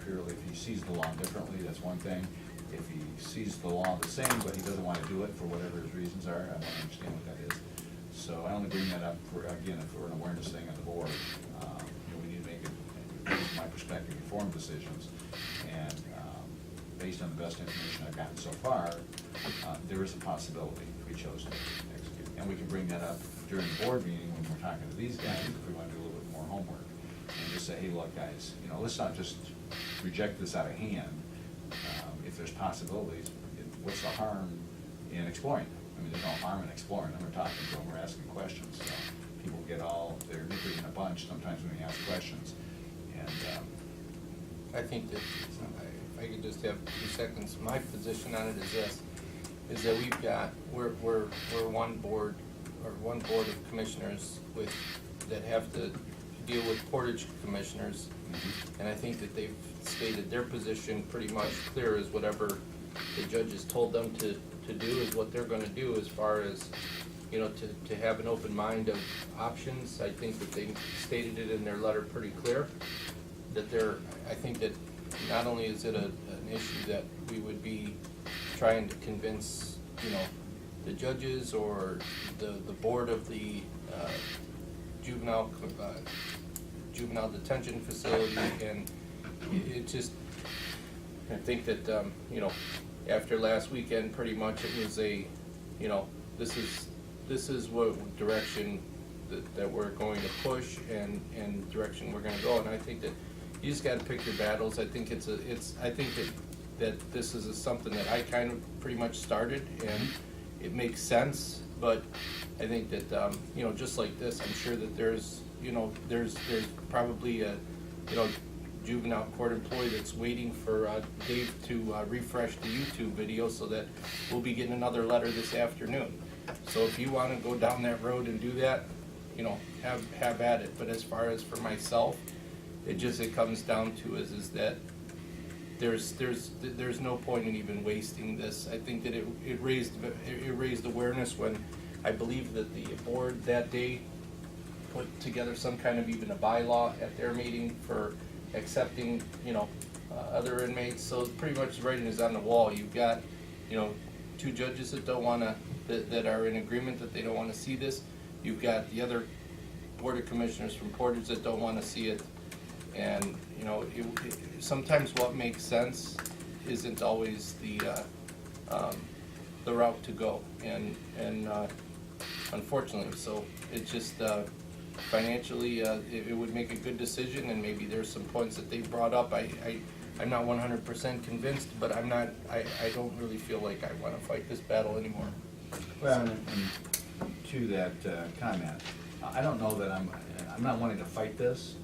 purely, if he sees the law differently, that's one thing. If he sees the law the same, but he doesn't want to do it for whatever his reasons are, I want to understand what that is. So I only bring that up for, again, for an awareness thing on the board. You know, we need to make, from my perspective, informed decisions. And based on the best information I've gotten so far, there is a possibility if we chose to execute. And we can bring that up during the board meeting when we're talking to these guys if we want to do a little bit more homework. And just say, hey, look, guys, you know, let's not just reject this out of hand. If there's possibilities, what's the harm in exploring them? I mean, there's no harm in exploring them. We're talking to them, we're asking questions. So people get all, they're knickers in a bunch sometimes when we ask questions. And I think that, if I could just have 2 seconds, my position on it is this, is that we've got, we're one board, or one board of commissioners with, that have to deal with Portage commissioners, and I think that they've stated their position pretty much clear as whatever the judges told them to do is what they're gonna do as far as, you know, to have an open mind of options. I think that they stated it in their letter pretty clear, that they're, I think that not only is it an issue that we would be trying to convince, you know, the judges or the board of the juvenile detention facility, and it just, I think that, you know, after last weekend, pretty much it was a, you know, this is what direction that we're going to push and direction we're gonna go, and I think that you just gotta pick your battles. I think I think that this is something that I kind of pretty much started, and it makes sense, but I think that, you know, just like this, I'm sure that there's, you know, there's probably a, you know, juvenile court employee that's waiting for Dave to refresh the YouTube video, so that we'll be getting another letter this afternoon. So if you wanna go down that road and do that, you know, have at it. But as far as for myself, it comes down to is that there's no point in even wasting this. I think that it raised awareness when I believe that the board that day put together some kind of even a bylaw at their meeting for accepting, you know, other inmates. So pretty much the writing is on the wall. You've got, you know, 2 judges that don't wanna, that are in agreement that they don't wanna see this. You've got the other board of commissioners from Portage that don't wanna see it. And, you know, sometimes what makes sense isn't always the route to go. And unfortunately, so it just, financially, it would make a good decision, and maybe there's some points that they brought up. I'm not 100% convinced, but I don't really feel like I wanna fight this battle anymore. well, and to that comment, I don't know that I'm not wanting to fight this.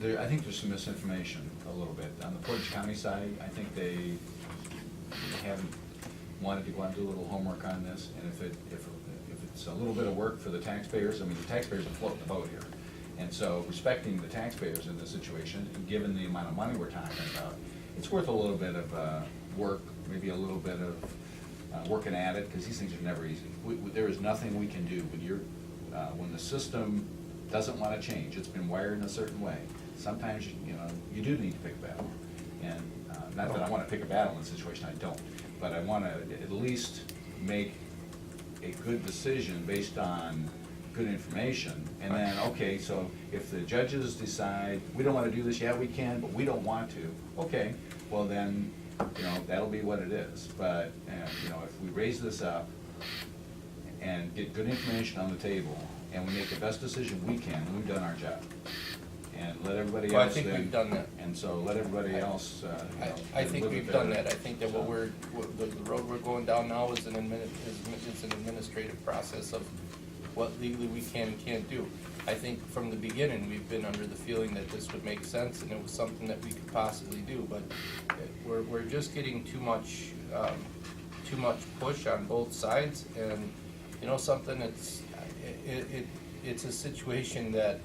I think there's some misinformation a little bit. On the Portage County side, I think they haven't wanted to go out and do a little homework on this, and if it's a little bit of work for the taxpayers, I mean, the taxpayers are floating the boat here. And so respecting the taxpayers in this situation, and given the amount of money we're talking about, it's worth a little bit of work, maybe a little bit of working at it, because these things are never easy. There is nothing we can do when the system doesn't want to change. It's been wired in a certain way. Sometimes, you know, you do need to pick a battle. And not that I want to pick a battle in this situation, I don't. But I want to at least make a good decision based on good information. And then, okay, so if the judges decide, we don't want to do this, yeah, we can, but we don't want to, okay, well then, you know, that'll be what it is. But, you know, if we raise this up and get good information on the table, and we make the best decision we can, we've done our job. and let everybody else Well, I think then- we've done that. And so let everybody else, you know, I think live we've with done their- that. I think that the road we're going down now is an administrative process of what legally we can and can't do. I think from the beginning, we've been under the feeling that this would make sense and it was something that we could possibly do, but we're just getting too much push on both sides, and, you know, something it's a situation that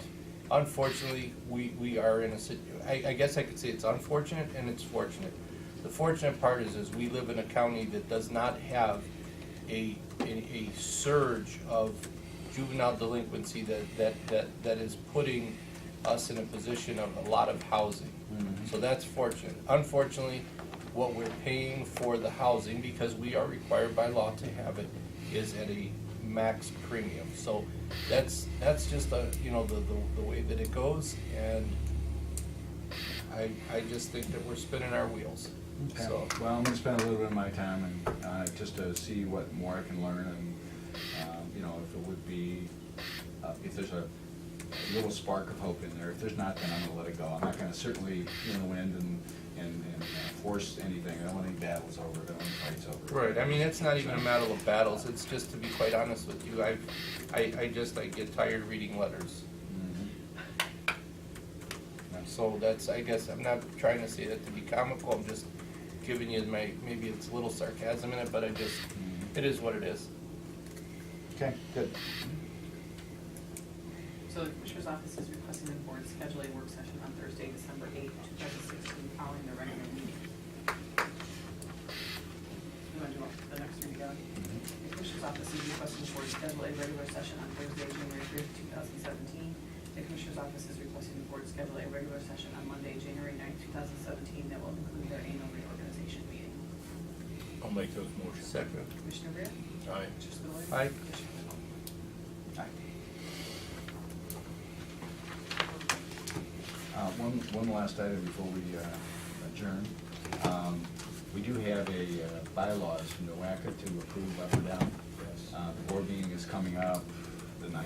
unfortunately, we are in I guess I could say it's unfortunate and it's fortunate. The fortunate part is we live in a county that does not have a surge of juvenile delinquency that is putting us in a position of a lot of housing. So that's fortunate. Unfortunately, what we're paying for the housing, because we are required by law to have it, is at a max premium. So that's just the way that it goes, and I just think that we're spinning our wheels. Okay. So, Well, I'm gonna spend a little bit of my time and, just to see what more I can learn and, you know, if it would be, if there's a little spark of hope in there. If there's not, then I'm gonna let it go. I'm not gonna certainly in the wind and force anything. I don't want any battles over it. I don't want any fights over it. right, I mean, it's not even a matter of battles, it's just, to be quite honest with you, I get tired of reading letters. Mhm. So that's, I guess, I'm not trying to say that to be comical, I'm just giving you maybe it's a little sarcasm in it, but it is what it is. Okay, good. So the Commissioner's Office is requesting the board schedule a work session on Thursday, December 8th, 2016, following the regular meeting. You want to do the next three together? The Commissioner's Office is requesting the board schedule a regular session on Thursday, January 5th, 2017. The Commissioner's Office is requesting the board schedule a regular session on Monday, January 9th, 2017, that will include their annual reorganization meeting. I'll make those motions. Second. Commissioner Rea? Aye. Commissioner Spillier? Aye. Commissioner Claypool? One last item before we adjourn. We do have a bylaws from NOACA to approve up or down. The board meeting is coming up the 9th.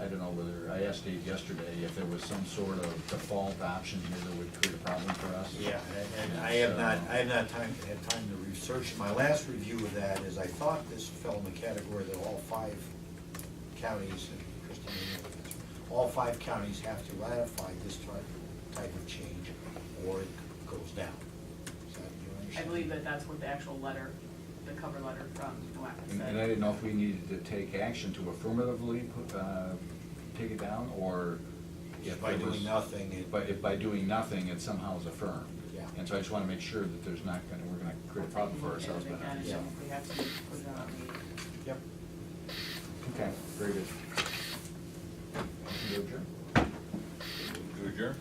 I don't know whether, I asked Dave yesterday if there was some sort of default option here that would create a problem for us. Yeah, and I have not had time to research. My last review of that is I thought this fell in the category that all 5 counties, and Christine, all 5 counties have to ratify this type of change, or it goes down. Is that your I understanding? believe that that's what the actual letter, the cover letter from NOACA said. And I didn't know if we needed to take action to affirmatively take it down, or if By there was- doing nothing, But if by doing nothing, it somehow is affirmed. Yeah. And so I just want to make sure that we're gonna create a problem for ourselves. by not And doing if we have to put it on our meeting. Yep. Okay, very good. Motion to adjourn? To adjourn?